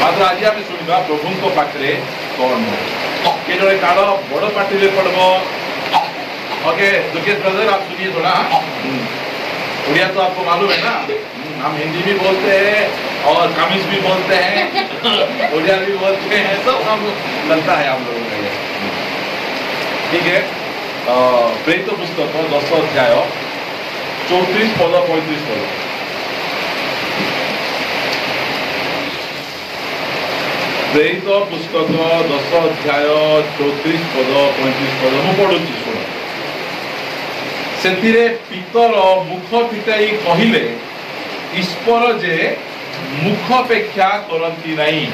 मात्र आज आम शुणा प्रभु पाखे कौन किए जड़े काल बड़ पार्टी में पड़ब। ओके दुर्गेश ब्रदर आप सुनिए थोड़ा। उड़िया तो आपको मालूम है ना, हम हिंदी भी बोलते हैं और कामिज भी बोलते हैं, उड़िया भी बोलते हैं, सब हम लगता है हम लोगों को ये। ठीक है, प्रेरित पुस्तक 10 अध्याय 34 पद 35 पद। प्रेरित पुस्तक 10 अध्याय 34 पद 35 पद मु पढ़ुची शुण। सेतिरे पितर मुख फिटाई कहिले ईश्वर जे मुख अपेक्षा करती नहीं।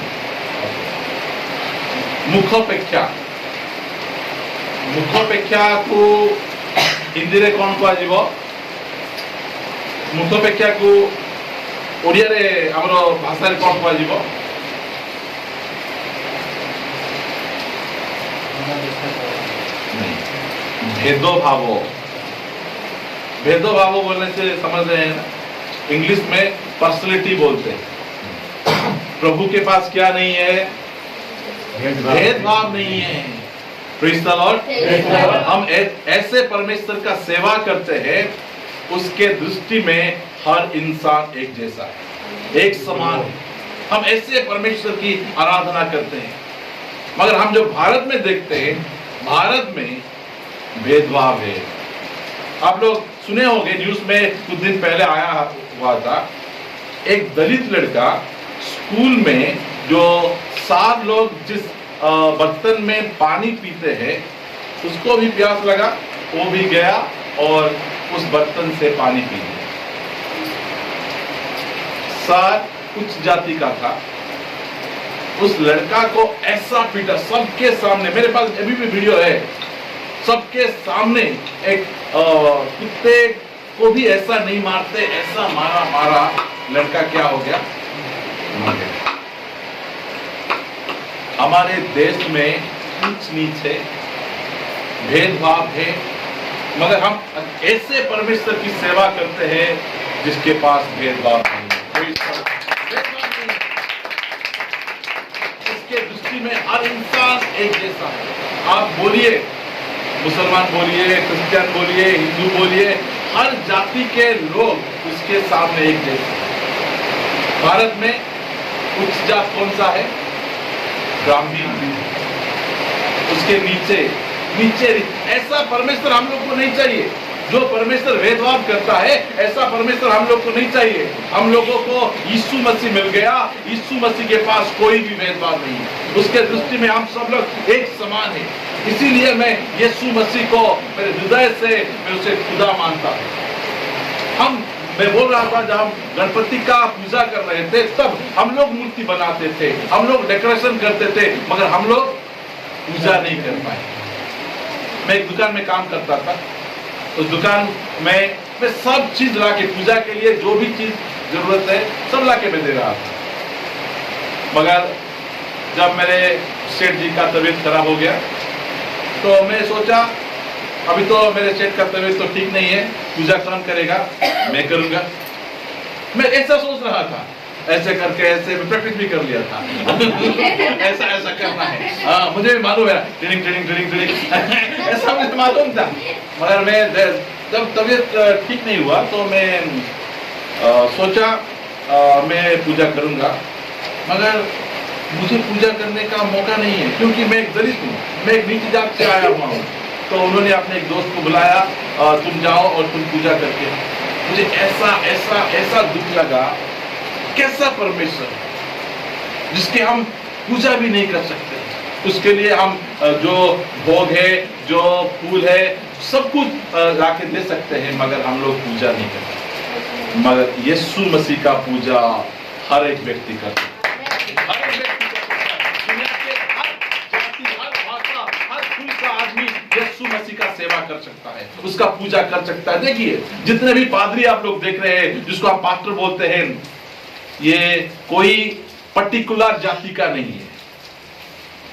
मुख अपेक्षा को हिंदी रे कौन कह जीवो? मुख अपेक्षा को ओडिया रे हमरो भाषा रे कौन कह जीवो? भेदभाव बोलने से समझ रहे हैं ना? इंग्लिश में पर्सनैलिटी बोलते हैं। प्रभु के पास क्या नहीं है? भेदभाव नहीं है। Praise the Lord. हम ऐसे परमेश्वर का सेवा करते हैं, उसके दृष्टि में हर इंसान एक जैसा है, एक समान है। हम ऐसे परमेश्वर की आराधना करते हैं। मगर हम जो भारत में देखते हैं, भारत में भेदभाव है। आप लोग सुने होंगे, न्यूज में कुछ दिन पहले आया हुआ था, एक दलित लड़का स्कूल में जो 7 लोग जिस बर्तन में पानी पीते हैं, उसको भी प्यास लगा, वो भी गया और उस बर्तन से पानी पी लिया। सर उच्च जाति का था, उस लड़का को ऐसा पीटा सबके सामने। मेरे पास अभी भी वीडियो है, सबके सामने। एक कुत्ते को भी ऐसा नहीं मारते, ऐसा मारा। लड़का क्या हो गया? मर गया। हमारे देश में ऊंच नीच है, भेदभाव है, मगर हम ऐसे परमेश्वर की सेवा करते हैं जिसके पास भेदभाव नहीं है। उसके दृष्टि में हर इंसान एक जैसा है। आप बोलिए, मुसलमान बोलिए, क्रिश्चियन बोलिए, हिंदू बोलिए, हर जाति के लोग उसके सामने एक जैसे। भारत में उच्च जात कौन सा है? ब्राह्मण। उसके नीचे ऐसा परमेश्वर हम लोग को नहीं चाहिए। जो परमेश्वर भेदभाव करता है, ऐसा परमेश्वर हम लोग को नहीं चाहिए। हम लोगों को यीशु मसीह मिल गया। यीशु मसीह के पास कोई भी भेदभाव नहीं है। उसके दृष्टि में हम सब लोग एक समान हैं। इसीलिए मैं यीशु मसीह को मेरे हृदय से मैं उसे खुदा मानता हूं। मैं बोल रहा था, जब हम गणपति का पूजा कर रहे थे, तब हम लोग मूर्ति बनाते थे, हम लोग डेकोरेशन करते थे, मगर हम लोग पूजा नहीं कर पाए। मैं एक दुकान में काम करता था, उस दुकान में मैं सब चीज ला के, पूजा के लिए जो भी चीज जरूरत है सब ला के मैं दे रहा था। मगर जब मेरे सेठ जी का तबीयत खराब हो गया, तो मैं सोचा अभी तो मेरे सेठ का तबीयत तो ठीक नहीं है, पूजा कौन करेगा? मैं करूंगा। मैं ऐसा सोच रहा था, ऐसे करके ऐसे प्रैक्टिस भी कर लिया था। ऐसा करना है। मुझे भी मालूम है, ट्रेनिंग ऐसा मुझे मालूम था। मगर मैं जब तबीयत ठीक नहीं हुआ तो मैं सोचा मैं पूजा करूंगा, मगर मुझे पूजा करने का मौका नहीं है, क्योंकि मैं एक दलित हूँ, मैं एक नीची जात से आया हुआ हूँ। तो उन्होंने अपने एक दोस्त को बुलाया, तुम जाओ और तुम पूजा करके। मुझे ऐसा दुख लगा, कैसा परमेश्वर जिसके हम पूजा भी नहीं कर सकते। उसके लिए हम जो भोग है, जो फूल है, सब कुछ लाके दे सकते हैं, मगर हम लोग पूजा नहीं करते। मगर यीशु मसीह का पूजा हर एक व्यक्ति करता है। हर एक व्यक्ति दुनिया के हर जाति, हर भाषा, हर कुल का आदमी यीशु मसीह का सेवा कर सकता है, उसका पूजा कर सकता है। देखिए, जितने भी पादरी आप लोग देख रहे हैं, जिसको आप पास्टर बोलते हैं, ये कोई पर्टिकुलर जाति का नहीं है।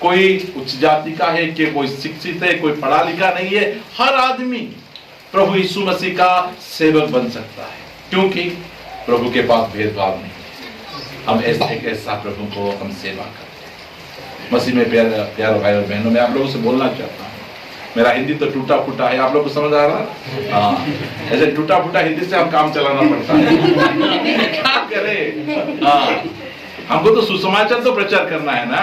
कोई उच्च जाति का है कि कोई शिक्षित है, कोई पढ़ा लिखा नहीं है। हर आदमी प्रभु यीशु मसीह का सेवक बन सकता है, क्योंकि प्रभु के पास भेदभाव नहीं है। हम एक ऐसा प्रभु को हम सेवा करते हैं। मसीह में प्यारे भाई और बहनों, मैं आप लोगों से बोलना चाहता हूँ, मेरा हिंदी तो टूटा फूटा है, आप लोग को समझ आ रहा है? हाँ, ऐसे टूटा फूटा हिंदी से हम काम चलाना पड़ता है। क्या करें? हाँ, हमको तो सुसमाचार तो प्रचार करना है ना।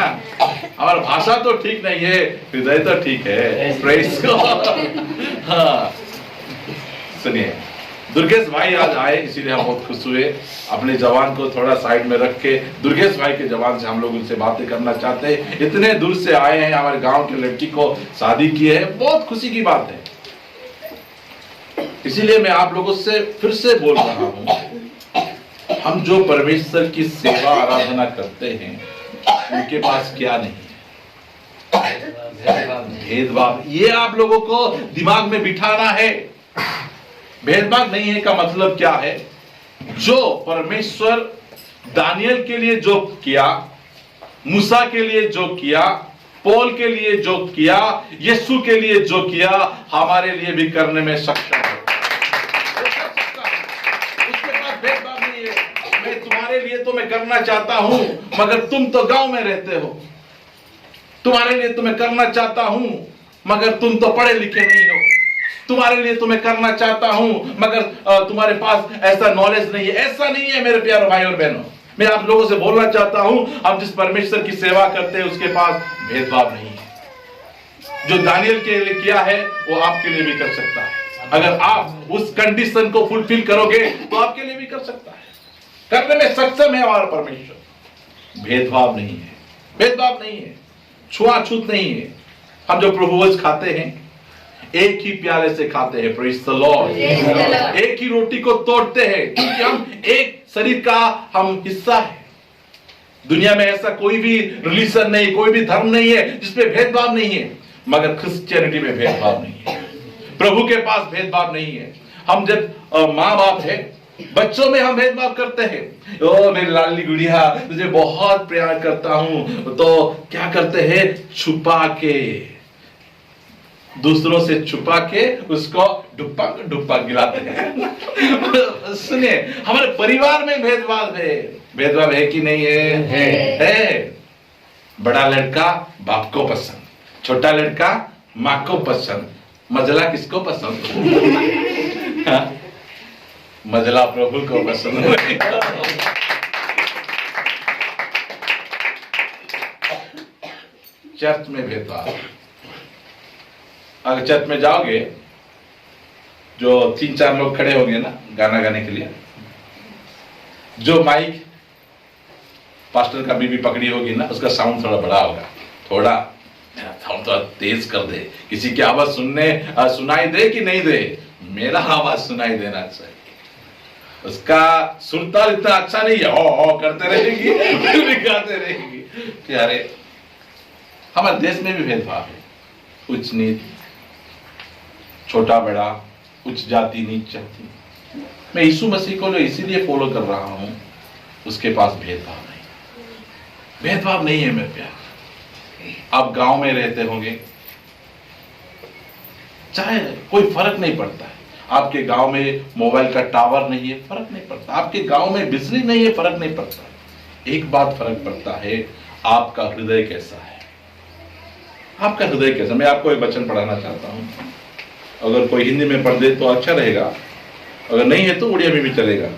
हमारी भाषा तो ठीक नहीं है, हृदय तो ठीक है। Praise God. हाँ, सुनिए, दुर्गेश भाई आज आए, इसीलिए हम बहुत खुश हुए। अपने जवान को थोड़ा साइड में रख के दुर्गेश भाई के जवान से हम लोग उनसे बातें करना चाहते हैं। इतने दूर से आए हैं, हमारे गांव की लड़की को शादी की है, बहुत खुशी की बात है। इसीलिए मैं आप लोगों से फिर से बोल रहा हूं, हम जो परमेश्वर की सेवा आराधना करते हैं उनके पास क्या नहीं है? भेदभाव। ये आप लोगों को दिमाग में बिठाना है। भेदभाव नहीं है का मतलब क्या है? जो परमेश्वर दानियल के लिए जो किया, मूसा के लिए जो किया, पौल के लिए जो किया, यीशु के लिए जो किया, हमारे लिए भी करने में सक्षम है। उसके पास भेदभाव नहीं है। मैं तुम्हारे लिए तो मैं करना चाहता हूं, मगर तुम तो गांव में रहते हो। तुम्हारे लिए तो मैं करना चाहता हूं, मगर तुम तो पढ़े लिखे नहीं हो। तुम्हारे लिए तो मैं करना चाहता हूं, मगर तुम्हारे पास ऐसा नॉलेज नहीं है। ऐसा नहीं है मेरे प्यारे भाई और बहनों। मैं आप लोगों से बोलना चाहता हूं, हम जिस परमेश्वर की सेवा करते हैं उसके पास भेदभाव नहीं है। जो दानियल के लिए किया है वो आपके लिए भी कर सकता है। अगर आप उस कंडीशन को फुलफिल करोगे तो आपके लिए भी कर सकता है। करने में सक्षम है हमारा परमेश्वर। भेदभाव नहीं है, भेदभाव नहीं है, छुआछूत नहीं है। हम जो प्रभुवच खाते हैं एक ही प्याले से खाते हैं। Praise the Lord. एक ही रोटी को तोड़ते हैं, क्योंकि हम एक शरीर का हम हिस्सा है। दुनिया में ऐसा कोई भी रिलीजन नहीं, कोई भी धर्म नहीं है जिसमें भेदभाव नहीं है, मगर क्रिश्चियनिटी में भेदभाव नहीं है। प्रभु के पास भेदभाव नहीं है। हम जब माँ बाप है, बच्चों में हम भेदभाव करते हैं। ओ मेरी लाडली गुड़िया, तुझे बहुत प्यार करता हूं, तो क्या करते हैं? छुपा के, दूसरों से छुपा के उसको डुप्पा डुप्पा गिलाते हैं। सुनिए, हमारे परिवार में भेदभाव है। भेदभाव है कि नहीं है? है। बड़ा लड़का बाप को पसंद, छोटा लड़का माँ को पसंद। मजला किसको पसंद? हाँ? मजला प्रभु को पसंद। चर्च में भेदभाव। अगर चर्च में जाओगे, जो 3-4 लोग खड़े होंगे ना गाना गाने के लिए, जो माइक पास्टर का बीबी पकड़ी होगी ना, उसका साउंड थोड़ा बड़ा होगा, थोड़ा साउंड थोड़ा तेज कर दे। किसी की आवाज सुनाई दे कि नहीं दे, मेरा आवाज सुनाई देना चाहिए। उसका सुरताल इतना अच्छा नहीं है, ओ करते रहेगी, गाते रहेगी। प्यारे, हमारे देश में भी भेदभाव है। उच्च नीच, छोटा बड़ा, उच्च जाति नीच जाति। मैं यीशु मसीह को इसीलिए फॉलो कर रहा हूं, उसके पास भेदभाव नहीं। भेदभाव नहीं है मेरे प्यार। आप गांव में रहते होंगे, चाहे कोई फर्क नहीं पड़ता है। आपके गांव में मोबाइल का टावर नहीं है, फर्क नहीं पड़ता। आपके गांव में बिजली नहीं है, फर्क नहीं पड़ता। एक बात फर्क पड़ता है, आपका हृदय कैसा है। आपका हृदय कैसा। मैं आपको एक वचन पढ़ाना चाहता हूं। अगर कोई हिंदी में पढ़ दे तो अच्छा रहेगा, अगर नहीं है तो उड़िया में भी चलेगा।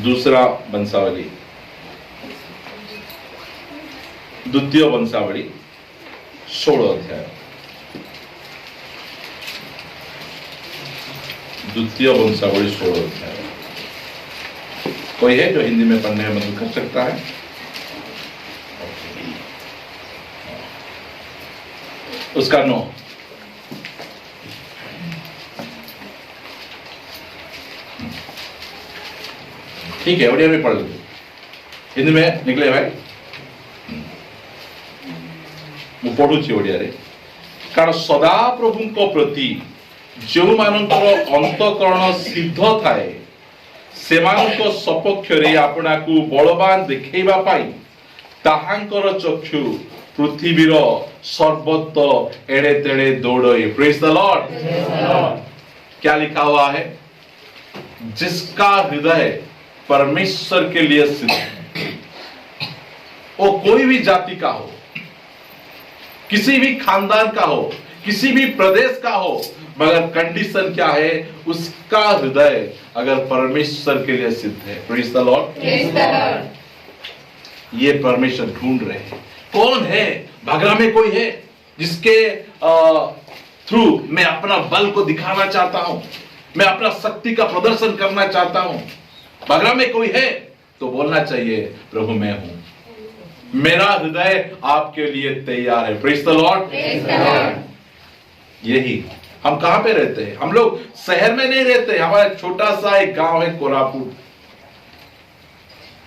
दूसरा वंशावली, द्वितीय वंशावली 16 अध्याय। द्वितीय वंशावली 16 अध्याय। कोई है जो हिंदी में पढ़ने में मदद कर सकता है? उसका 9। ठीक है, ओडिया में पढ़ लो। हिंदी में निकले भाई, ମୁଁ ପଢୁଛି ଓଡ଼ିଆରେ। କାରଣ ସଦା ପ୍ରଭୁଙ୍କ ପ୍ରତି ଯେଉଁମାନଙ୍କର ଅନ୍ତଃକରଣ ସିଦ୍ଧ ଥାଏ, ସେମାନଙ୍କ ସପକ୍ଷରେ ଆପଣାକୁ ବଳବାନ ଦେଖେଇବା ପାଇଁ ତାହାଙ୍କର ଚକ୍ଷୁ ପୃଥିବୀର सर्वत्र एड़े तेड़े दौड़े। Praise the Lord. क्या लिखा हुआ है? जिसका हृदय परमेश्वर के लिए सिद्ध है, वो कोई भी जाति का हो, किसी भी खानदान का हो, किसी भी प्रदेश का हो, मगर कंडीशन क्या है, उसका हृदय अगर परमेश्वर के लिए सिद्ध है। Praise the Lord. ये परमेश्वर ढूंढ रहे हैं। कौन है? भागरा में कोई है जिसके थ्रू मैं अपना बल को दिखाना चाहता हूं, मैं अपना शक्ति का प्रदर्शन करना चाहता हूं। भागरा में कोई है तो बोलना चाहिए, प्रभु मैं हूं, मेरा हृदय आपके लिए तैयार है। Praise the Lord. यही हम कहां पे रहते हैं? हम लोग शहर में नहीं रहते। हमारा छोटा सा एक गांव है कोरापुट,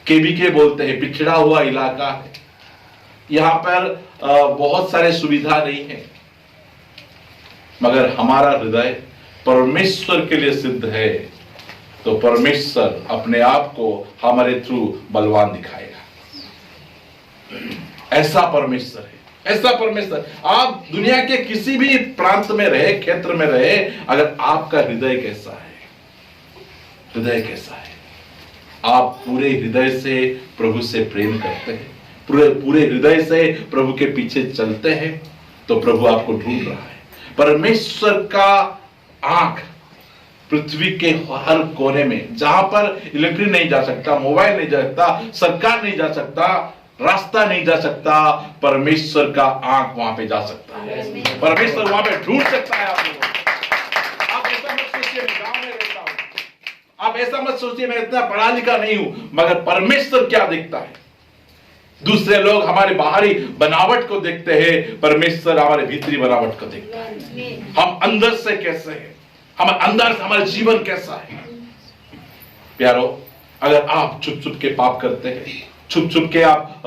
केबीके बोलते हैं, पिछड़ा हुआ इलाका है। यहां पर बहुत सारे सुविधा नहीं है, मगर हमारा हृदय परमेश्वर के लिए सिद्ध है, तो परमेश्वर अपने आप को हमारे थ्रू बलवान दिखाएगा। ऐसा परमेश्वर है, ऐसा परमेश्वर। आप दुनिया के किसी भी प्रांत में रहे, क्षेत्र में रहे, अगर आपका हृदय कैसा है, हृदय कैसा है, आप पूरे हृदय से प्रभु से प्रेम करते हैं, पूरे हृदय से प्रभु के पीछे चलते हैं, तो प्रभु आपको ढूंढ रहा है। परमेश्वर का आंख पृथ्वी के हर कोने में, जहां पर इलेक्ट्रिक नहीं जा सकता, मोबाइल नहीं जा सकता, सरकार नहीं जा सकता, रास्ता नहीं जा सकता, परमेश्वर का आंख वहां पे जा सकता है। परमेश्वर वहां पे ढूंढ सकता है आप लोगों। आप ऐसा मत सोचिए मैं गांव में रहता हूं, आप ऐसा मत सोचिए मैं इतना पढ़ा लिखा नहीं हूं, मगर परमेश्वर क्या देखता है? दूसरे लोग हमारे बाहरी बनावट को देखते हैं, परमेश्वर हमारे भीतरी बनावट को देखता है। हम अंदर से कैसे हैं, हम अंदर से हमारा जीवन कैसा है। प्यारो, अगर आप छुप छुप के पाप करते हैं, छुप छुप के आप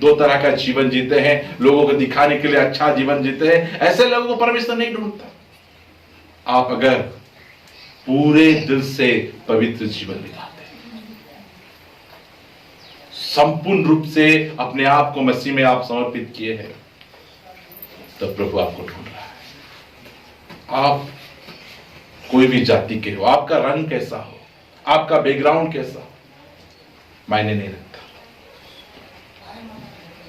दो तरह का जीवन जीते हैं, लोगों को दिखाने के लिए अच्छा जीवन जीते हैं, ऐसे लोगों को परमेश्वर नहीं ढूंढता। आप अगर पूरे दिल से पवित्र जीवन बिताते हैं, संपूर्ण रूप से अपने आप को मसीह में आप समर्पित किए हैं, तो प्रभु आपको ढूंढ रहा है। आप कोई भी जाति के हो, आपका रंग कैसा हो, आपका बैकग्राउंड कैसा हो, मायने नहीं रखता।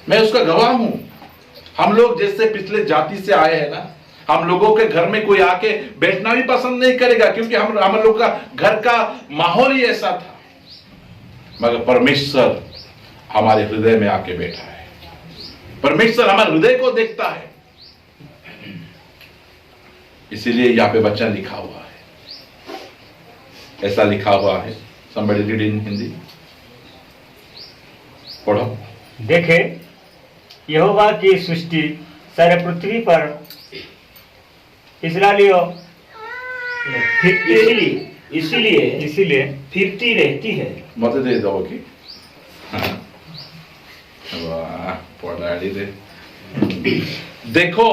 मैं उसका गवाह हूं। हम लोग जैसे पिछले जाति से आए हैं ना, हम लोगों के घर में कोई आके बैठना भी पसंद नहीं करेगा, क्योंकि हम लोग का घर का माहौल ही ऐसा था। मगर परमेश्वर हमारे हृदय में आके बैठा है। परमेश्वर हमारे हृदय को देखता है। इसीलिए यहां पे वचन लिखा हुआ है, ऐसा लिखा हुआ है। somebody read in हिंदी पढ़ो। देखे, यहोवा की सृष्टि सारे पृथ्वी पर इस्राएलियों इसीलिए फिरती रहती है। मत दे दो की वाह, पढ़ाड़ी दे। देखो,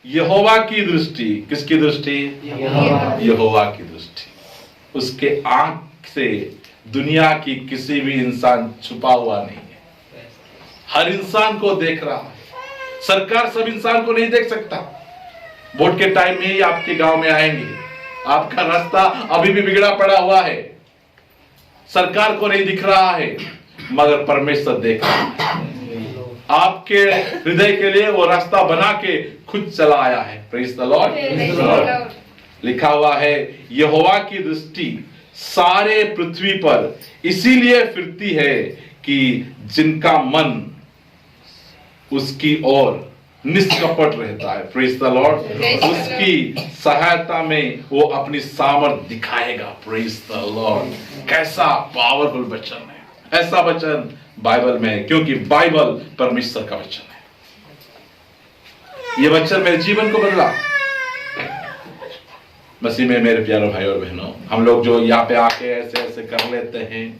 यहोवा की दृष्टि, किसकी दृष्टि? यहोवा की दृष्टि। उसके आंख से दुनिया की किसी भी इंसान छुपा हुआ नहीं है, हर इंसान को देख रहा है। सरकार सब इंसान को नहीं देख सकता। वोट के टाइम में ही आपके गांव में आएंगे, आपका रास्ता अभी भी बिगड़ा पड़ा हुआ है, सरकार को नहीं दिख रहा है, मगर परमेश्वर देख रहा है। आपके हृदय के लिए वो रास्ता बना के खुद चला आया है। Praise the Lord. लिखा हुआ है, यहोवा की दृष्टि सारे पृथ्वी पर इसीलिए फिरती है कि जिनका मन उसकी ओर निष्कपट रहता है। Praise the Lord. उसकी सहायता में वो अपनी सामर्थ दिखाएगा। Praise the Lord. कैसा पावरफुल वचन है, ऐसा वचन बाइबल में, क्योंकि बाइबल परमेश्वर का वचन है। ये वचन मेरे जीवन को बदला। मसीह में मेरे प्यारे भाई और बहनों, हम लोग जो यहाँ पे आके ऐसे ऐसे कर लेते हैं,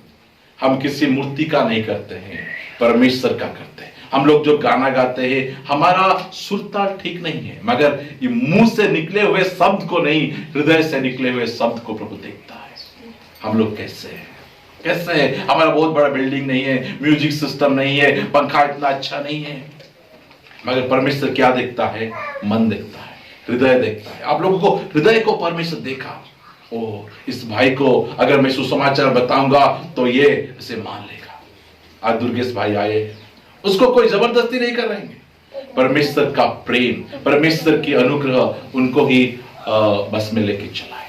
हम किसी मूर्ति का नहीं करते हैं, परमेश्वर का करते हैं। हम लोग जो गाना गाते हैं, हमारा सुरताल ठीक नहीं है, मगर ये मुंह से निकले हुए शब्द को नहीं, हृदय से निकले हुए शब्द को प्रभु देखता है। हम लोग कैसे हैं, कैसे है? हमारा बहुत बड़ा बिल्डिंग नहीं है, म्यूजिक सिस्टम नहीं है, पंखा इतना अच्छा नहीं है, मगर परमेश्वर क्या देखता है? मन देखता है, हृदय देखता है। आप लोगों को हृदय को परमेश्वर देखा, ओ इस भाई को अगर मैं सुसमाचार बताऊंगा तो ये इसे मान लेगा। आज दुर्गेश भाई आए, उसको कोई जबरदस्ती नहीं कर रहे हैं, परमेश्वर का प्रेम, परमेश्वर की अनुग्रह उनको ही बस में लेके चला है।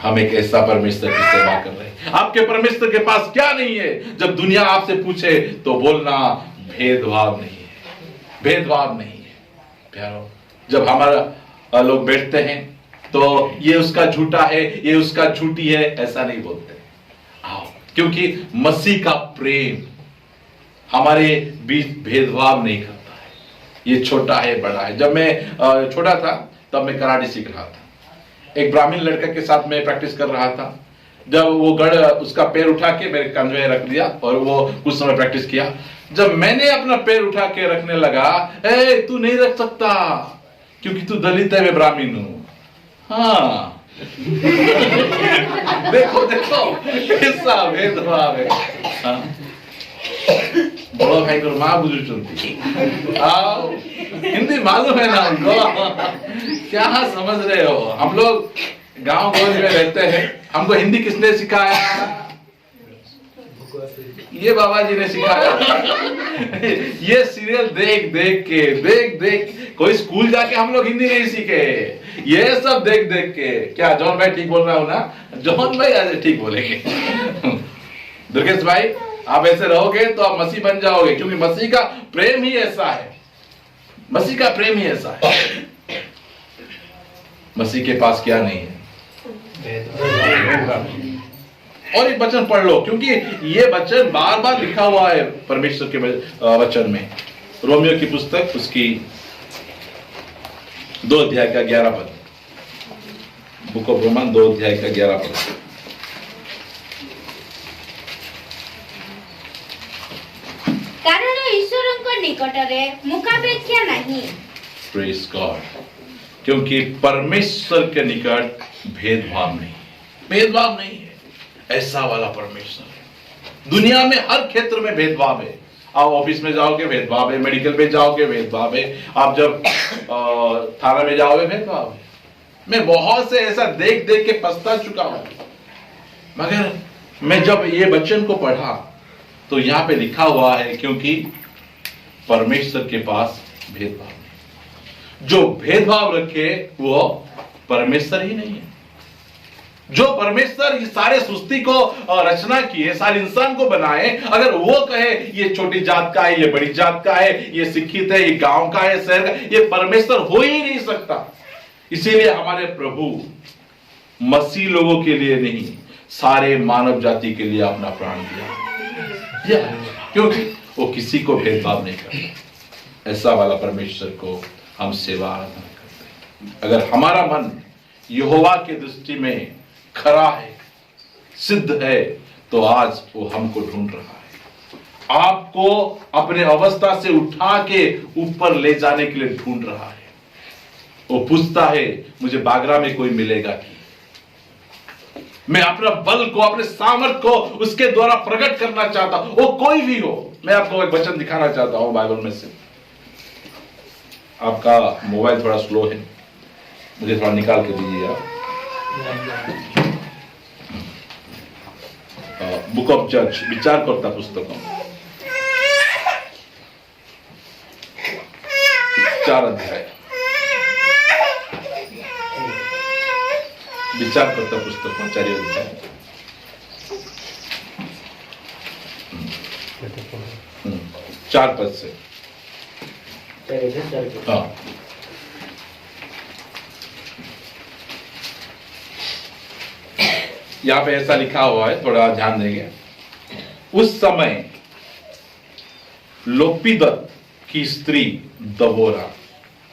हम एक ऐसा परमेश्वर की सेवा कर रहे हैं। आपके परमेश्वर के पास क्या नहीं है? जब दुनिया आपसे पूछे तो बोलना भेदभाव नहीं है, भेदभाव नहीं है। प्यारो, जब हमारा लोग बैठते हैं तो ये उसका झूठा है, ये उसका झूठी है, ऐसा नहीं बोलते। आओ, क्योंकि मसीह का प्रेम हमारे बीच भेदभाव नहीं करता है। ये छोटा है, बड़ा है। जब मैं छोटा था तब मैं कराटे सीख रहा था। एक ब्राह्मण लड़का के साथ मैं प्रैक्टिस कर रहा था। जब वो गढ़ उसका पैर उठा के मेरे कंधे में रख दिया और वो कुछ समय प्रैक्टिस किया। जब मैंने अपना पैर उठा के रखने लगा, ए तू नहीं रख सकता क्योंकि तू दलित है, मैं ब्राह्मण हूं। हाँ देखो देखो कैसा भेदभाव है। हाँ। बड़ो भाई को माँ बुझुचुंती आओ, हिंदी मालूम है ना हमको? क्या समझ रहे हो? हम लोग गांव गंज में रहते हैं, हमको हिंदी किसने सिखाया? ये बाबा जी ने सिखाया। ये सीरियल देख देख कोई स्कूल जाके हम लोग हिंदी नहीं सीखे, ये सब देख देख के। क्या जॉन भाई ठीक बोल रहा हूं ना? जॉन भाई आज ठीक बोलेंगे। दुर्गेश भाई, आप ऐसे रहोगे तो आप मसीह बन जाओगे, क्योंकि मसीह का प्रेम ही ऐसा है। मसीह का प्रेम ही ऐसा है। मसीह के पास क्या नहीं है? और एक वचन पढ़ लो, क्योंकि ये वचन बार बार लिखा हुआ है परमेश्वर के वचन में। रोमियो की पुस्तक उसकी 2 अध्याय का 11 पद। बुक ऑफ रोमन 2 अध्याय का 11 पद। कारण ईश्वरଙ୍କ निकटरे मुखापेक्षा नहीं। Praise God. क्योंकि परमेश्वर के निकट भेदभाव नहीं, भेदभाव नहीं है। ऐसा वाला परमेश्वर है। दुनिया में हर क्षेत्र में भेदभाव है। आप ऑफिस में जाओगे भेदभाव है, मेडिकल में जाओगे भेदभाव है, आप जब थाना में जाओगे भेदभाव है। मैं बहुत से ऐसा देख देख के पछता चुका हूं। मगर मैं जब ये वचन को पढ़ा तो यहां पे लिखा हुआ है क्योंकि परमेश्वर के पास भेदभाव नहीं। जो भेदभाव रखे वो परमेश्वर ही नहीं है। जो परमेश्वर इस सारे सृष्टि को रचना किए, सारे इंसान को बनाए, अगर वो कहे ये छोटी जात का है, ये बड़ी जात का है, ये शिक्षित है, ये गांव का है, शहर का, ये परमेश्वर हो ही नहीं सकता। इसीलिए हमारे प्रभु मसीह लोगों के लिए नहीं, सारे मानव जाति के लिए अपना प्राण दिया। क्योंकि वो किसी को भेदभाव नहीं करता। ऐसा वाला परमेश्वर को हम सेवा आराधना करते हैं। अगर हमारा मन यहोवा के दृष्टि में खरा है, सिद्ध है, तो आज वो हमको ढूंढ रहा है। आपको अपने अवस्था से उठा के ऊपर ले जाने के लिए ढूंढ रहा है। वो पूछता है मुझे बागरा में कोई मिलेगा कि मैं अपना बल को, अपने सामर्थ को उसके द्वारा प्रकट करना चाहता हूं, वो कोई भी हो। मैं आपको एक वचन दिखाना चाहता हूं बाइबल में से। आपका मोबाइल थोड़ा स्लो है, मुझे थोड़ा निकाल के दीजिए आप। बुक ऑफ जज, विचार करता पुस्तकों 4 अध्याय, विचार करता पुस्तकों 4 अध्याय 4 पद से। हाँ, यहां पे ऐसा लिखा हुआ है, थोड़ा ध्यान देंगे। उस समय लोपीदत की स्त्री दबोरा,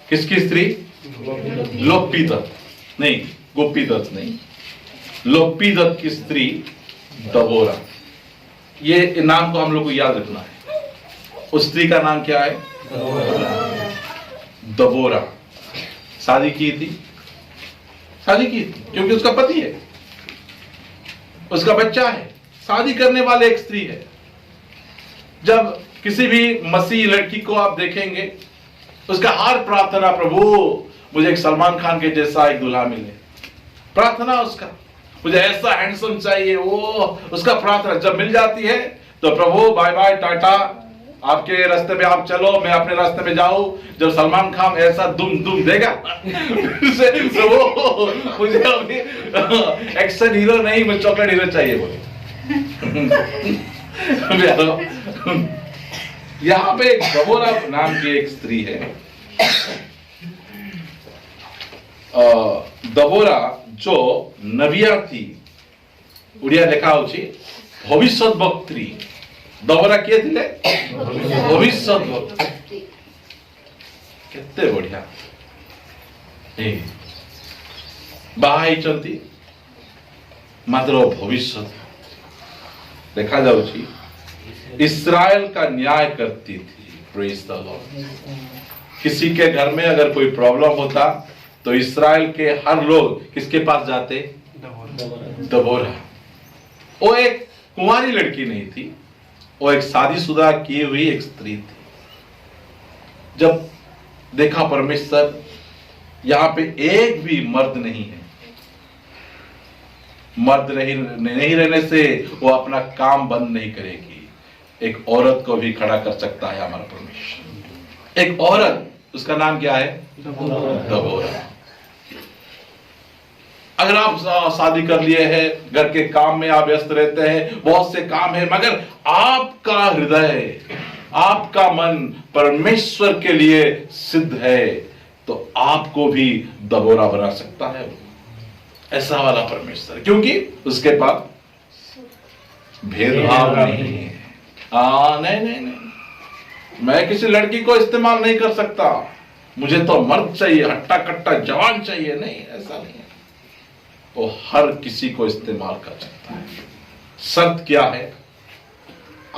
किसकी स्त्री? लोपीदत नहीं, गोपीदत नहीं, लोपीदत की स्त्री दबोरा। ये नाम को हम लोग को याद रखना है। उस स्त्री का नाम क्या है? दबोरा। शादी की थी, शादी की थी क्योंकि उसका पति है, उसका बच्चा है, शादी करने वाले एक स्त्री है। जब किसी भी मसीह लड़की को आप देखेंगे, उसका हर प्रार्थना, प्रभु मुझे एक सलमान खान के जैसा एक दूल्हा मिले, प्रार्थना उसका, मुझे ऐसा हैंडसम चाहिए, वो उसका प्रार्थना जब मिल जाती है तो प्रभु बाय बाय टाटा, आपके रास्ते में आप चलो, मैं अपने रास्ते में जाऊं। जब सलमान खान ऐसा दुम दुम देगा से तो वो मुझे अभी एक्शन हीरो नहीं, मुझे चॉकलेट हीरो चाहिए बोले। यहाँ पे दबोरा नाम की एक स्त्री है। दबोरा जो नबिया थी, उड़िया लेखा होची भविष्यद्वक्त्री। दबोरा किए थिले भविष्यद्वक्त्री। केते बढ़िया बाहाई चंती मात्र भविष्य देखा जाउची इस्राएल का न्याय करती थी। Praise the Lord. किसी के घर में अगर कोई प्रॉब्लम होता तो इस्राएल के हर लोग किसके पास जाते? दबोरा। वो एक कुंवारी लड़की नहीं थी, वो एक शादीशुदा की हुई एक स्त्री थी। जब देखा परमेश्वर यहाँ पे एक भी मर्द नहीं है, मर्द नहीं रहने से वो अपना काम बंद नहीं करेगी। एक औरत को भी खड़ा कर सकता है हमारा परमेश्वर। एक औरत, उसका नाम क्या है? दबोरा। अगर आप शादी कर लिए हैं, घर के काम में आप व्यस्त रहते हैं, बहुत से काम है, मगर आपका हृदय, आपका मन परमेश्वर के लिए सिद्ध है, तो आपको भी दबोरा बना सकता है ऐसा वाला परमेश्वर, क्योंकि उसके पास भेदभाव नहीं है। नहीं, मैं किसी लड़की को इस्तेमाल नहीं कर सकता, मुझे तो मर्द चाहिए, हट्टा कट्टा जवान चाहिए, नहीं, ऐसा नहीं है। वो हर किसी को इस्तेमाल कर सकता है। शर्त क्या है?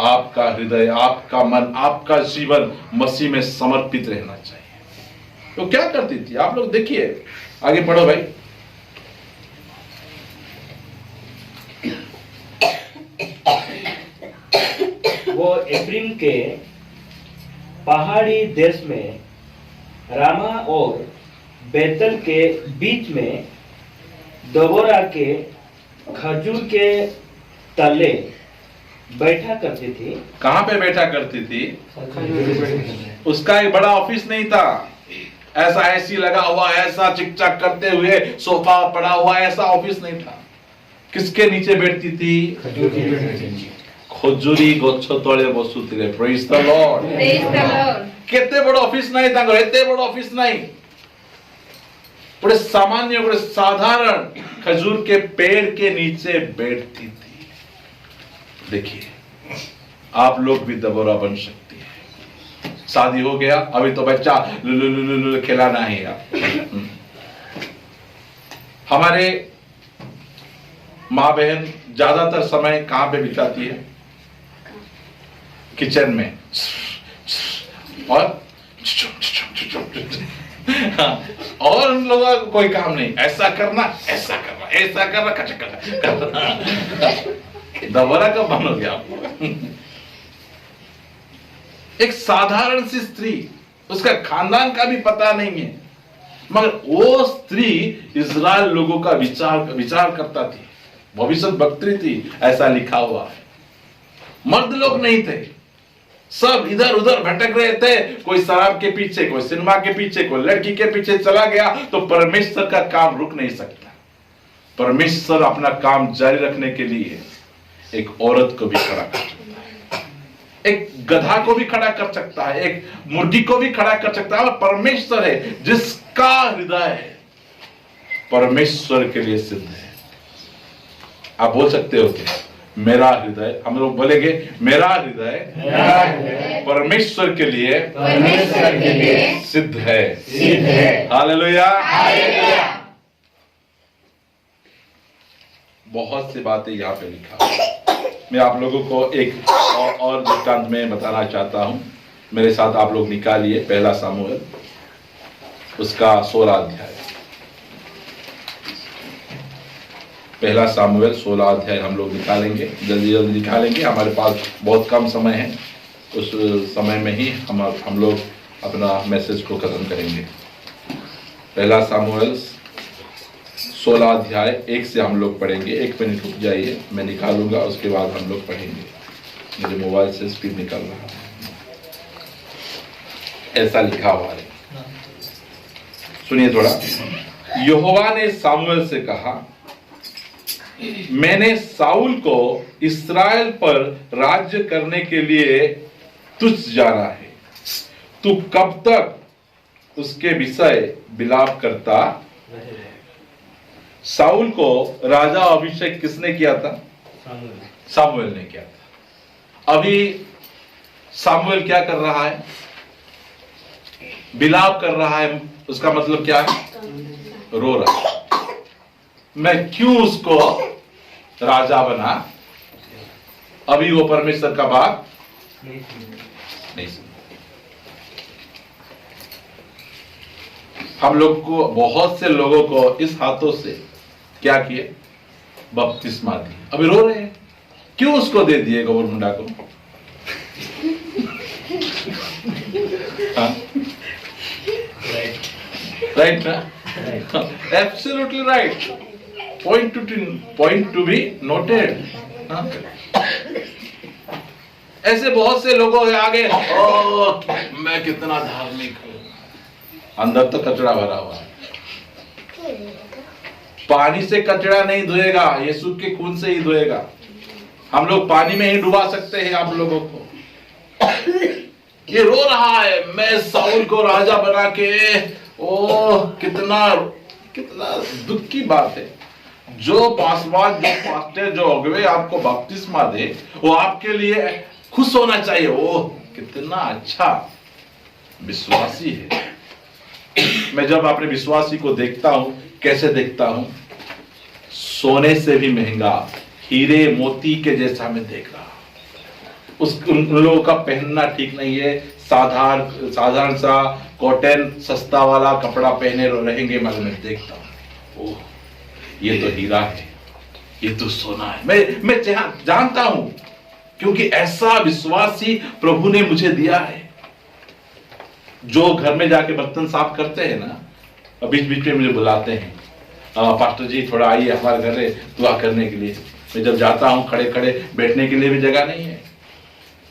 आपका हृदय, आपका मन, आपका जीवन मसीह में समर्पित रहना चाहिए। तो क्या करती थी? आप लोग देखिए, आगे पढ़ो भाई। वो एफ्रीम के पहाड़ी देश में रामा और बेतल के बीच में दबोरा के खजूर के तले बैठा करती थी। कहां पे बैठा करती थी? उसका एक बड़ा ऑफिस नहीं था, ऐसा एसी लगा हुआ, ऐसा चिकचाक करते हुए सोफा पड़ा हुआ, ऐसा ऑफिस नहीं था। किसके नीचे बैठती थी? खजूरी गच्छ तले बसुतिले। Praise the Lord. केते बड़ ऑफिस नहीं तांगर, एते बड़ ऑफिस नहीं, बड़े सामान्य, बड़े साधारण खजूर के पेड़ के नीचे बैठती थी। देखिए, आप लोग भी दबोरा बन सकती है। शादी हो गया, अभी तो बच्चा लुलु खिलाना है यार। हमारे माँ बहन ज्यादातर समय कहां पे बिताती है? किचन में, और उन लोगों का कोई काम नहीं, ऐसा करना, ऐसा करना, ऐसा करना, करना। दबोरा कब बनोगे आप? एक साधारण सी स्त्री, उसका खानदान का भी पता नहीं है, मगर वो स्त्री इजराइल लोगों का विचार करता थी, भविष्यद्वक्त्री थी, ऐसा लिखा हुआ है। मर्द लोग नहीं थे, सब इधर उधर भटक रहे थे, कोई शराब के पीछे, कोई सिनेमा के पीछे, कोई लड़की के पीछे चला गया, तो परमेश्वर का काम रुक नहीं सकता। परमेश्वर अपना काम जारी रखने के लिए एक औरत को भी खड़ा कर सकता है, एक गधा को भी खड़ा कर सकता है, एक मुर्गी को भी खड़ा कर सकता है। और परमेश्वर है जिसका हृदय परमेश्वर के लिए सिद्ध है। आप बोल सकते हो कि मेरा हृदय, हम लोग बोलेंगे मेरा हृदय परमेश्वर के लिए सिद्ध है। हालेलुया। बहुत सी बातें यहाँ पे लिखा है। मैं आप लोगों को एक और दृष्टांत में बताना चाहता हूँ। मेरे साथ आप लोग निकालिए पहला सामुएल उसका 16 अध्याय। पहला सामुएल 16 अध्याय हम लोग निकालेंगे, जल्दी जल्दी निकालेंगे, हमारे पास बहुत कम समय है। उस समय में ही हम लोग अपना मैसेज को खत्म करेंगे। पहला सामुएल 16 अध्याय 1 से हम लोग पढ़ेंगे। 1 मिनट रुक जाइए, मैं निकालूंगा, उसके बाद हम लोग पढ़ेंगे। मेरे मोबाइल से स्पीड निकल रहा है, ऐसा लिखा हुआ है, सुनिए थोड़ा। यहोवा ने सामुएल से कहा, मैंने साउल को इस्राएल पर राज्य करने के लिए तुझ जाना है। तू कब तक उसके विषय विलाप करता? साउल को राजा अभिषेक किसने किया था? सामुएल ने किया था। अभी सामुएल क्या कर रहा है? विलाप कर रहा है। उसका मतलब क्या है? रो रहा है। मैं क्यों उसको राजा बना? अभी वो परमेश्वर का बात नहीं सुन। हम लोग को, बहुत से लोगों को इस हाथों से क्या किए? बपतिस्मा दी। अभी रो रहे हैं, क्यों उसको दे दिए गोबर मुंडा को? राइट ना? Absolutely right. Point to be noted. ऐसे बहुत से लोगों के आगे, ओ मैं कितना धार्मिक हूं, अंदर तो कचरा भरा हुआ है। पानी से कचरा नहीं धोएगा, यीशु के खून से ही धोएगा। हम लोग पानी में ही डुबा सकते हैं आप लोगों को। ये रो रहा है, मैं साउल को राजा बना के, ओ कितना दुख की बात है। जो पासवान, जो पास्टर, जो अगुवे आपको बपतिस्मा दे, वो आपके लिए खुश होना चाहिए। ओ कितना अच्छा विश्वासी है। मैं जब अपने विश्वासी को देखता हूं, कैसे देखता हूं? सोने से भी महंगा, हीरे मोती के जैसा मैं देख रहा हूं। उन लोगों का पहनना ठीक नहीं है, साधारण सा कॉटन सस्ता वाला कपड़ा पहने रहेंगे, मगर मैं देखता हूं, ओह ये तो हीरा है, ये तो सोना है। मैं जानता हूं, क्योंकि ऐसा विश्वासी प्रभु ने मुझे दिया है। जो घर में जाके बर्तन साफ करते हैं ना, बीच बीच में मुझे बुलाते हैं, पास्टर जी थोड़ा आइए हमारे घर में दुआ करने के लिए। मैं जब जाता हूँ, खड़े खड़े बैठने के लिए भी जगह नहीं है।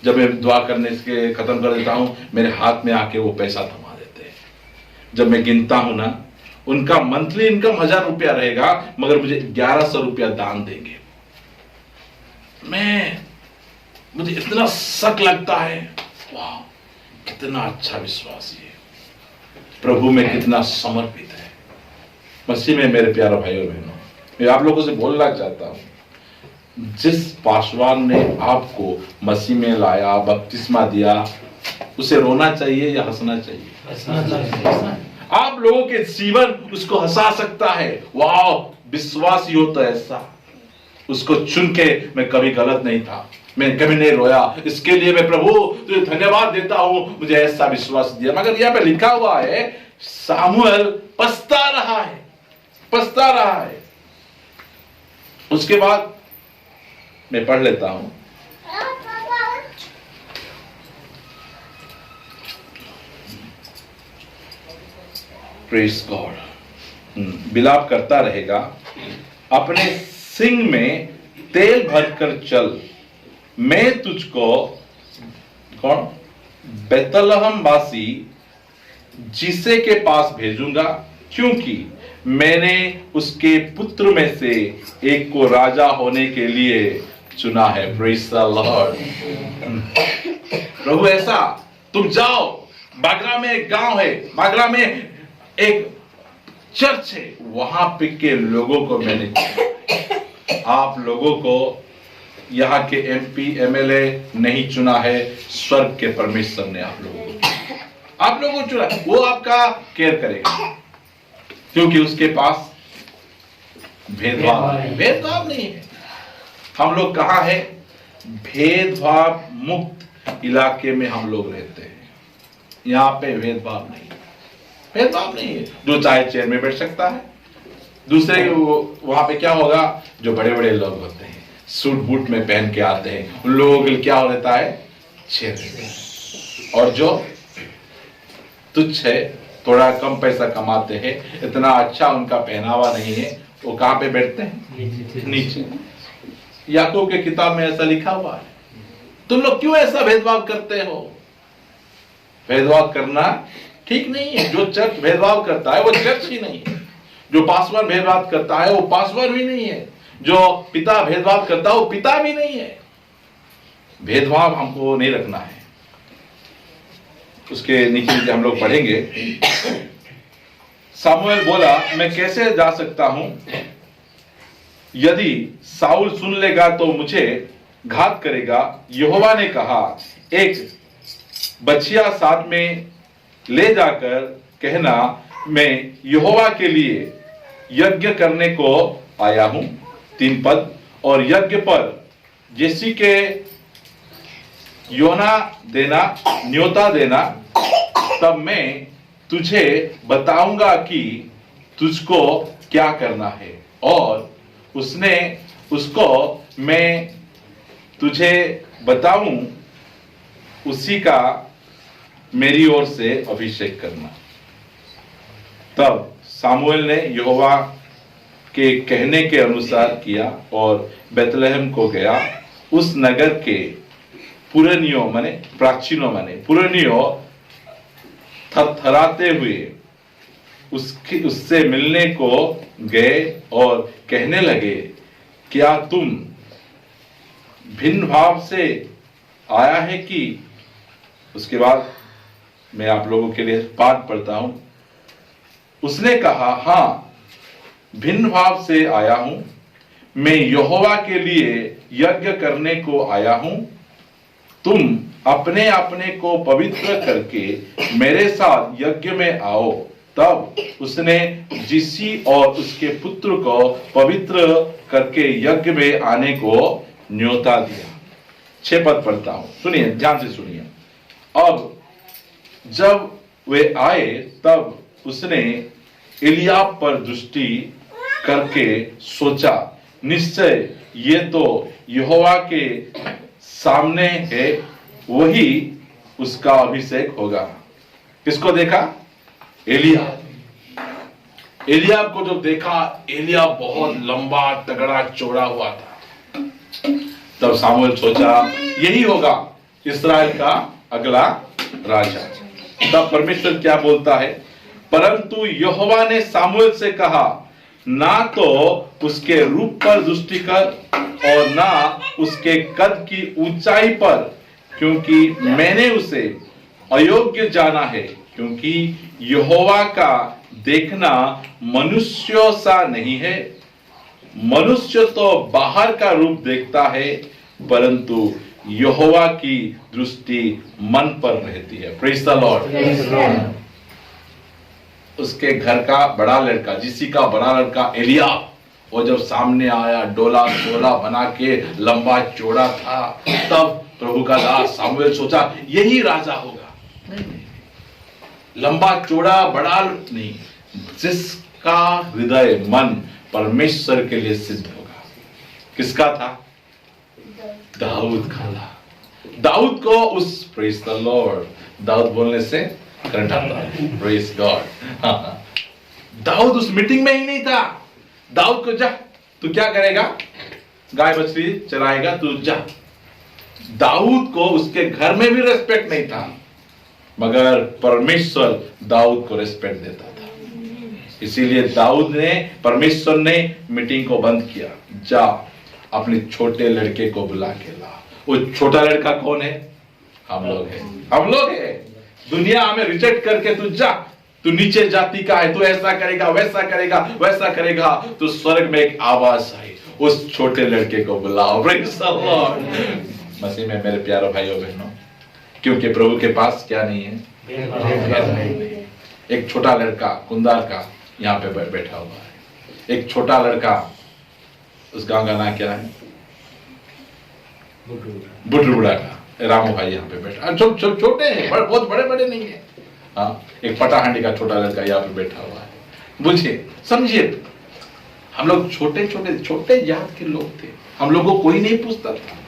जब मैं दुआ करने के खत्म कर देता हूँ, मेरे हाथ में आके वो पैसा थमा देते हैं। जब मैं गिनता हूँ ना, उनका मंथली इनकम 1000 रुपया रहेगा, मगर मुझे 1100 रुपया दान देंगे। मुझे इतना शक लगता है, वाह कितना अच्छा विश्वासी है, प्रभु में कितना समर्पित है। मसीह में मेरे प्यारे भाइयों बहनों, मैं आप लोगों से बोलना चाहता हूं, जिस पासवान ने आपको मसीह में लाया, बपतिस्मा दिया, उसे रोना चाहिए या हंसना चाहिए? आप लोगों के जीवन उसको हंसा सकता है। वाह विश्वासी हो तो ऐसा। उसको चुन के मैं कभी गलत नहीं था, मैं कभी नहीं रोया। इसके लिए मैं प्रभु तुझे धन्यवाद देता हूं, मुझे ऐसा विश्वास दिया। मगर यहाँ पे लिखा हुआ है, सामुएल पछता रहा है। उसके बाद मैं पढ़ लेता हूं। Praise God. विलाप करता रहेगा, अपने सिंग में तेल भरकर चल, मैं तुझको कौन? बेतलहम वासी जिसे के पास भेजूंगा, क्योंकि मैंने उसके पुत्र में से एक को राजा होने के लिए चुना है। Praise the Lord. प्रभु ऐसा, तुम जाओ, बागरा में एक गांव है, बागरा में एक चर्च है, वहां पे के लोगों को मैंने चुना। आप लोगों को यहाँ के MP MLA नहीं चुना है, स्वर्ग के परमेश्वर ने आप लोगों को चुना। वो आपका केयर करेगा, क्योंकि उसके पास भेदभाव नहीं है। हम लोग कहाँ है? भेदभाव मुक्त इलाके में हम लोग रहते हैं। यहाँ पे भेदभाव नहीं है। जो चाहे चेयर में बैठ सकता है। दूसरे वहां पे क्या होगा? जो बड़े बड़े लोग होते हैं, सूट बूट में पहन के आते हैं, उन लोगों के लिए क्या रहता है? चेयर। और जो तुच्छ है, थोड़ा कम पैसा कमाते हैं, इतना अच्छा उनका पहनावा नहीं है, वो कहां पे बैठते हैं? नीचे। याकूब के किताब में ऐसा लिखा हुआ है। तुम लोग क्यों ऐसा भेदभाव करते हो? भेदभाव करना ठीक नहीं है। जो चर्च भेदभाव करता है वो चर्च ही नहीं है। जो पासवान भेदभाव करता है वो पासवान भी नहीं है। जो पिता भेदभाव करता है वो पिता भी नहीं है। भेदभाव हमको नहीं रखना है। उसके नीचे हम लोग पढ़ेंगे। सामुएल बोला, मैं कैसे जा सकता हूं? यदि साउल सुन लेगा तो मुझे घात करेगा। यहोवा ने कहा, एक बछिया साथ में ले जाकर कहना, मैं यहोवा के लिए यज्ञ करने को आया हूं। 3 पद। और यज्ञ पर जैसी के योना देना, न्योता देना, तब मैं तुझे बताऊंगा कि तुझको क्या करना है। और उसने उसको मैं तुझे बताऊं उसी का मेरी ओर से अभिषेक करना। तब सामुएल ने यहोवा के कहने के अनुसार किया और बेतलहम को गया। उस नगर के पुरनियों माने प्राचीनों माने पुरनियों थरथराते हुए उससे मिलने को गए और कहने लगे, क्या तुम भिन्न भाव से आया है कि? उसके बाद मैं आप लोगों के लिए पाठ पढ़ता हूं। उसने कहा, हां, भिन्न भाव से आया हूं। मैं यहोवा के लिए यज्ञ करने को आया हूं। तुम अपने अपने को पवित्र करके मेरे साथ यज्ञ में आओ। तब उसने जिसी और उसके पुत्र को पवित्र करके यज्ञ में आने को न्योता दिया। 6 पद पढ़ता हूं, सुनिए, ध्यान से सुनिए। अब जब वे आए तब उसने एलियाब पर दृष्टि करके सोचा, निश्चय ये तो यहोवा के सामने है, वही उसका अभिषेक होगा। किसको देखा? एलियाब। एलियाब को जब देखा, एलियाब बहुत लंबा तगड़ा चौड़ा हुआ था। तब सामुएल सोचा, यही होगा इस्राएल का अगला राजा। तब परमेश्वर क्या बोलता है? परंतु यहोवा ने सामुएल से कहा, ना तो उसके रूप पर दृष्टि कर और ना उसके कद की ऊंचाई पर, क्योंकि मैंने उसे अयोग्य जाना है। क्योंकि यहोवा का देखना मनुष्यों सा नहीं है। मनुष्य तो बाहर का रूप देखता है, परंतु यहोवा की दृष्टि मन पर रहती है। Praise the Lord. उसके घर का बड़ा लड़का, जिसी का बड़ा लड़का एलियाब, वो जब सामने आया, डोला डोला बना के लंबा चौड़ा था, तब प्रभु का दास सामुएल सोचा, यही राजा होगा। नहीं, लंबा चौड़ा बड़ा नहीं, जिसका हृदय मन परमेश्वर के लिए सिद्ध होगा। किसका था? दाऊद का था। दाऊद को उस प्रेज़ द लॉर्ड, दाऊद बोलने से करंट आता है। Praise God. दाऊद उस मीटिंग में ही नहीं था। दाऊद को, जा तू क्या करेगा? गाय बछड़ी चराएगा, तू जा। दाऊद को उसके घर में भी रेस्पेक्ट नहीं था, मगर परमेश्वर दाऊद को रेस्पेक्ट देता था। इसीलिए दाऊद ने, परमेश्वर ने मीटिंग को बंद किया। जा अपने छोटे लड़के को बुला के ला। वो छोटा लड़का कौन है? हम लोग हैं। हम लोग हैं। दुनिया हमें रिजेक्ट करके, तू जा, तू नीचे जाति का है, तू ऐसा करेगा, वैसा करेगा, वैसा करेगा। तो स्वर्ग में एक आवाज आई, उस छोटे लड़के को बुलाओ। Praise the Lord. मसीह में मेरे प्यारे भाइयों बहनों, क्योंकि प्रभु के पास क्या नहीं है? एक छोटा लड़का कुंदार का यहाँ पे बैठा हुआ है। एक छोटा लड़का, उस गांव का नाम क्या है? बुटरुबड़ा का रामू भाई यहाँ पे बैठा। छोटे हैं, बहुत बड़े बड़े नहीं है। हाँ, एक पटाहांडी का छोटा लड़का यहाँ पे बैठा हुआ है। बुझिए, समझिए, हम लोग छोटे छोटे छोटे जात के लोग थे। हम लोग को कोई नहीं पूछता था।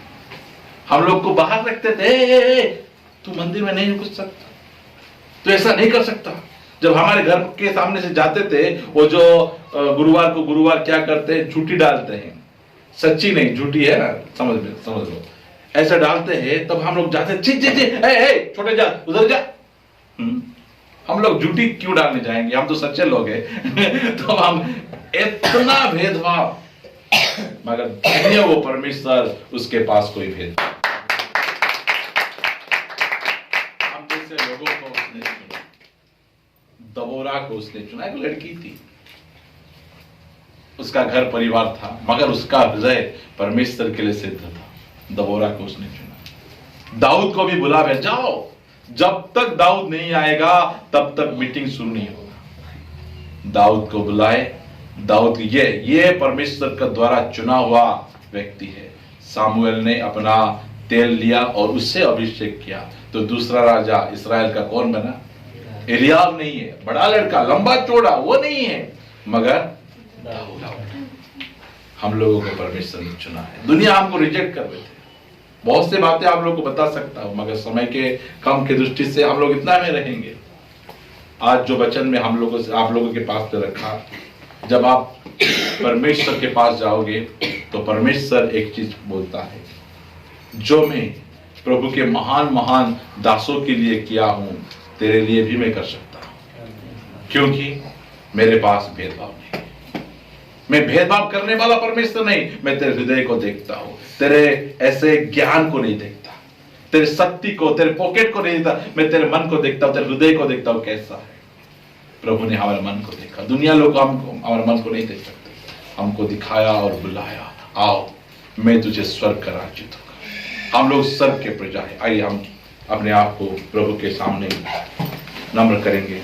हम लोग को बाहर रखते थे, तू मंदिर में नहीं घुस सकता, तू ऐसा नहीं कर सकता, जब हमारे घर के सामने से जाते थे, वो जो गुरुवार को गुरुवार क्या करते हैं, झूठी डालते हैं, सच्ची नहीं झूठी है ना, समझ लो, ऐसा डालते हैं, तब हम लोग जाते, ची ची ची, छोटे जा उधर जा। हम लोग झूठी क्यों डालने जाएंगे, हम तो सच्चे लोग हैं। तो हम इतना भेदभाव, मगर धन्य वो परमेश्वर, उसके पास कोई भेदभाव। हम जैसे लोगों को उसने चुना, दबोरा को उसने चुना। एक लड़की थी, उसका घर परिवार था, मगर उसका हृदय परमेश्वर के लिए सिद्ध था। दबोरा को उसने चुना। दाऊद को भी बुला भेजा, जाओ, जब तक दाऊद नहीं आएगा तब तक मीटिंग शुरू नहीं होगा। दाऊद को बुलाए। दाऊद ये परमेश्वर का द्वारा चुना हुआ व्यक्ति है। सामुएल ने अपना तेल लिया और उससे अभिषेक किया, तो दूसरा राजा इस्राएल का कौन बना? एलियाब नहीं है, बड़ा लड़का, लंबा चौड़ा, वो नहीं है, मगर दाऊद। हम लोगों को परमेश्वर ने चुना है। दुनिया हमको रिजेक्ट कर रहे थे। बहुत से बातें आप लोगों को बता सकता हूं, मगर समय के कम की दृष्टि से हम लोग इतना में रहेंगे। आज जो वचन में हम लोगों से आप लोगों के पास में रखा, जब आप परमेश्वर के पास जाओगे तो परमेश्वर एक चीज बोलता है, जो मैं प्रभु के महान महान दासों के लिए किया हूं, तेरे लिए भी मैं कर सकता हूं, क्योंकि मेरे पास भेदभाव नहीं। मैं भेदभाव करने वाला परमेश्वर नहीं, मैं तेरे हृदय को देखता हूं, तेरे ऐसे ज्ञान को नहीं देखता, तेरे शक्ति को, तेरे पॉकेट को नहीं देखता, मैं तेरे मन को देखता हूं, तेरे हृदय को देखता हूं कैसा है। प्रभु ने हमारे मन को देखा। दुनिया लोग हमारे मन को नहीं देख सकते। हमको दिखाया और बुलाया, आओ मैं तुझे स्वर्ग का राज्य दूंगा। हम लोग स्वर्ग के प्रजा है। आइए हम अपने आप को प्रभु के सामने नम्र करेंगे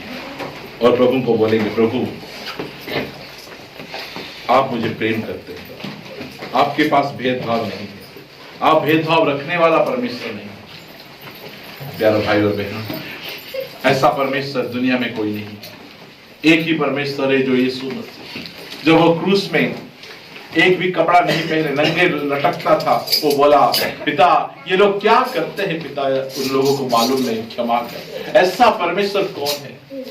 और प्रभु को बोलेंगे, प्रभु आप मुझे प्रेम करते हैं, आपके पास भेदभाव नहीं है, आप भेदभाव रखने वाला परमेश्वर नहीं है। प्यारे भाई और बहनों, ऐसा परमेश्वर दुनिया में कोई नहीं है। एक ही परमेश्वर है, जो यीशु मसीह, जब वो क्रूस में एक भी कपड़ा नहीं पहने, नंगे लटकता था, वो बोला, पिता ये लोग क्या करते हैं, पिता उन लोगों को मालूम नहीं, क्षमा कर। ऐसा परमेश्वर कौन है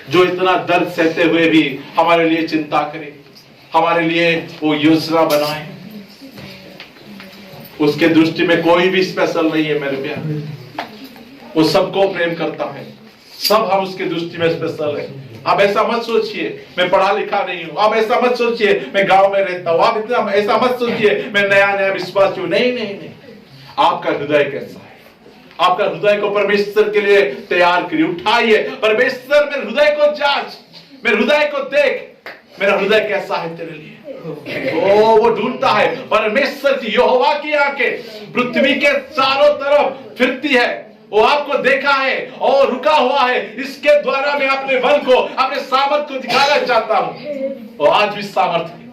जो इतना दर्द सहते हुए भी हमारे लिए चिंता करे, हमारे लिए वो योजना बनाए। उसके दृष्टि में कोई भी स्पेशल नहीं है मेरे प्यार। वो सबको प्रेम करता है, सब हम उसके दृष्टि में स्पेशल है। आप ऐसा मत सोचिए मैं पढ़ा लिखा नहीं हूं, आप ऐसा मत सोचिए मैं गांव में रहता हूं, आप इतना ऐसा मत सोचिए मैं नया नया विश्वासी हूं। नहीं नहीं नहीं, आपका हृदय कैसा है? आपका हृदय को परमेश्वर के लिए तैयार करिए, उठाइए। परमेश्वर मेरे हृदय को जांच, मेरे हृदय को देख, मेरा हृदय कैसा है तेरे लिए। वो ढूंढता है। परमेश्वर की, यहोवा की आंखें पृथ्वी के चारों तरफ फिरती है। वो आपको देखा है और रुका हुआ है। इसके द्वारा मैं अपने बल को, अपने सामर्थ को दिखाना चाहता हूं। और आज भी सामर्थ है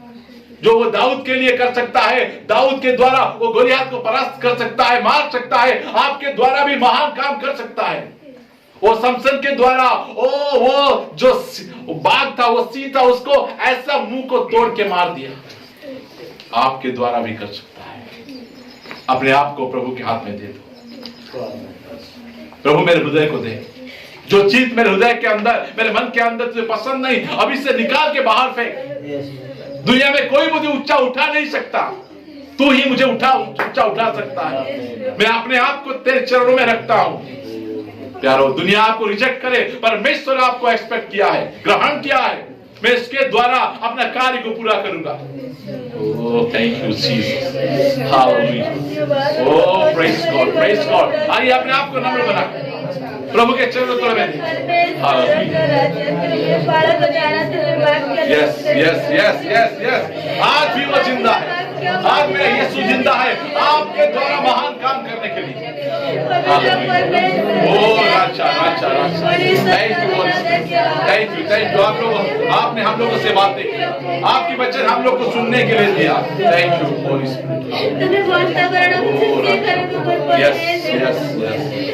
जो वो दाऊद के लिए कर सकता है। दाऊद के द्वारा वो गोलियत को परास्त कर सकता है, मार सकता है। आपके द्वारा भी महान काम कर सकता है। वो समसन के द्वारा वो जो बाघ था, वो सिंह था, उसको ऐसा मुंह को तोड़ के मार दिया। आपके द्वारा भी कर सकता है। अपने आप को प्रभु के हाथ में दे दो। प्रभु मेरे हृदय को दे। जो चीज मेरे हृदय के अंदर, मेरे मन के अंदर तुझे पसंद नहीं, अभी से निकाल के बाहर फेंक। दुनिया में कोई मुझे ऊंचा उठा नहीं सकता, तू ही मुझे ऊंचा उठा सकता है। मैं अपने आप को तेरे चरणों में रखता हूं। प्यारो, दुनिया आपको रिजेक्ट करे, परमेश्वर आपको एक्सपेक्ट किया है, ग्रहण किया है। मैं इसके द्वारा अपना कार्य को पूरा करूंगा। Oh thank you Jesus, hallelujah, oh praise God, praise God. आइए अपने आप को नम्र बना प्रभु के चरणों तले में। Hallelujah, yes yes yes yes yes. आज भी वो जिंदा है, आज मेरा यीशु जिंदा है आपके द्वारा महान काम करने के लिए। ओह राजा राजा राजा, थैंक यू। आप लोग, आपने हम लोगों से बातें की, आपकी वचन हम लोग को सुनने के लिए दिया। Thank you Holi spirit. Yes yes yes.